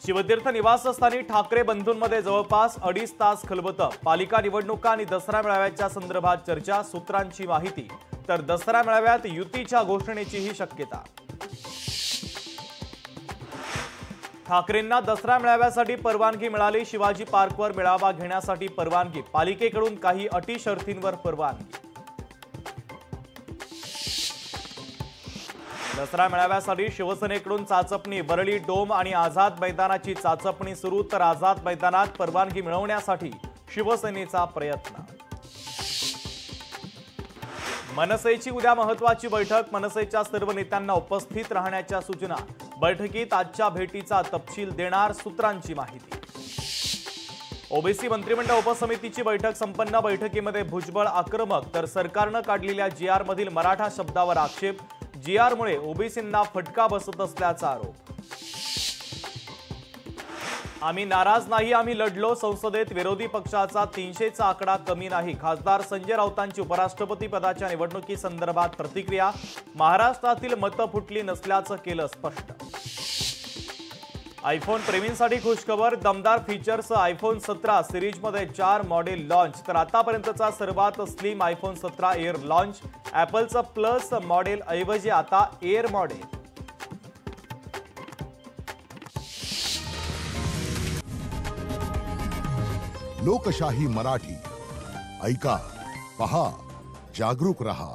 शिवतीर्थ निवासस्थानी ठाकरे बंधूंमध्ये जवळपास 2.5 तास खलबतं। पालिका निवडणुका आणि दसरा मेळाव्याच्या संदर्भात चर्चा, सूत्रांची माहिती। तर दसरा मेळाव्यात युतीच्या घोषणेचीही शक्यता। ठाकरेंना दसरा मेळाव्यासाठी परवानगी मिळाली। शिवाजी पार्कवर मेळावा घेण्यासाठी परवानगी, पालिकेकडून काही अटी शर्तींवर परवानगी। दसरा मेळाव्यासाठी शिवसेनेकडून चाचपणी, वरळी डोम आणि आझाद मैदानाची चाचपणी सुरू। तर आझाद मैदानात परवानगी मिळवण्यासाठी शिवसेनेचा प्रयत्न। मनसेची उद्या महत्त्वाची बैठक, मनसेच्या सर्व नेत्यांना उपस्थित राहण्याच्या सूचना। बैठकीत आजच्या भेटीचा तपशील देणार, सूत्रांची माहिती। ओबीसी मंत्रिमंडळ उपसमितीची बैठक संपन्न। बैठकीमध्ये भुजबळ आक्रमक, तर सरकारनं काढलेल्या जीआर मधील मराठा शब्दावर आक्षेप। जीआर मुळे ओबीसींना फटका बसत असल्याचा आरोप। आम्ही नाराज नाही, आम्ही लढलो। संसदेत विरोधी पक्षाचा 300चा आकडा कमी नाही। खासदार संजय राऊतांची उपराष्ट्रपती पदाच्या निवडणुकीसंदर्भात प्रतिक्रिया। महाराष्ट्रातील मतं फुटली नसल्याचं केलं स्पष्ट। आयफोन प्रेमींसाठी खुशखबर, दमदार फीचर्स आयफोन 17 सिरीजमध्ये 4 मॉडेल लॉन्च। तर आतापर्यंतचा सर्वात स्लिम आयफोन 17 एअर लॉन्च। ॲपलचं प्लस मॉडेल ऐवजी आता एअर मॉडेल। लोकशाही मराठी ऐका, पहा, जागरूक रहा।